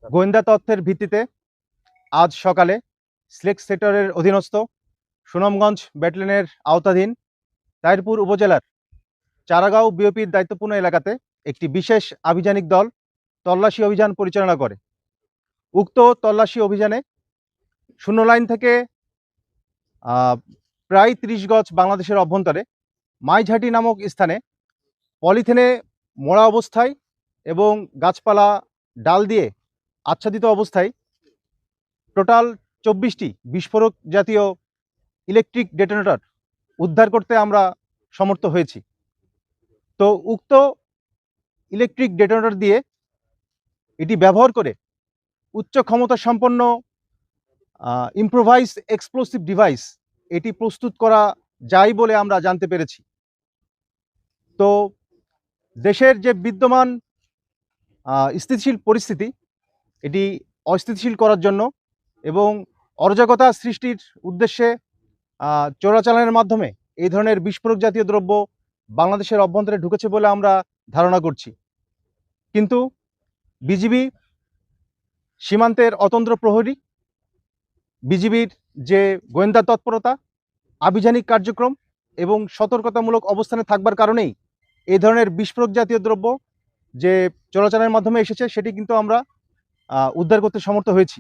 গোয়েন্দা তথ্যের ভিত্তিতে আজ সকালে সিলেক্ট সেক্টরের অধীনস্থ সুনামগঞ্জ ব্যাটালিয়নের আওতাধীন তাহিরপুর উপজেলার চারাগাঁও বিওপির দায়িত্বপূর্ণ এলাকাতে একটি বিশেষ আভিযানিক দল তল্লাশি অভিযান পরিচালনা করে। উক্ত তল্লাশি অভিযানে শূন্য লাইন থেকে প্রায় ৩০ গজ বাংলাদেশের অভ্যন্তরে মাইঝাটি নামক স্থানে পলিথিনে মোড়া অবস্থায় এবং গাছপালা ডাল দিয়ে আচ্ছাদিত অবস্থায় টোটাল ২৪টি বিস্ফোরক জাতীয় ইলেকট্রিক ডেটোনেটর উদ্ধার করতে আমরা সমর্থ হয়েছি। তো উক্ত ইলেকট্রিক ডেটোনেটর দিয়ে এটি ব্যবহার করে উচ্চ ক্ষমতা সম্পন্ন ইম্প্রোভাইজ এক্সপ্লোসিভ ডিভাইস এটি প্রস্তুত করা যায় বলে আমরা জানতে পেরেছি। তো দেশের যে বিদ্যমান স্থিতিশীল পরিস্থিতি এটি অস্থিতিশীল করার জন্য এবং অরাজকতা সৃষ্টির উদ্দেশ্যে চোরাচালানের মাধ্যমে এই ধরনের বিস্ফোরক জাতীয় দ্রব্য বাংলাদেশের অভ্যন্তরে ঢুকেছে বলে আমরা ধারণা করছি। কিন্তু বিজিবি, সীমান্তের অতন্ত্র প্রহরী, বিজিবির যে গোয়েন্দা তৎপরতা, আভিযানিক কার্যক্রম এবং সতর্কতামূলক অবস্থানে থাকবার কারণেই এই ধরনের বিস্ফোরক জাতীয় দ্রব্য যে চোরাচালানের মাধ্যমে এসেছে সেটি কিন্তু আমরা উদ্ধার করতে সমর্থ হয়েছি।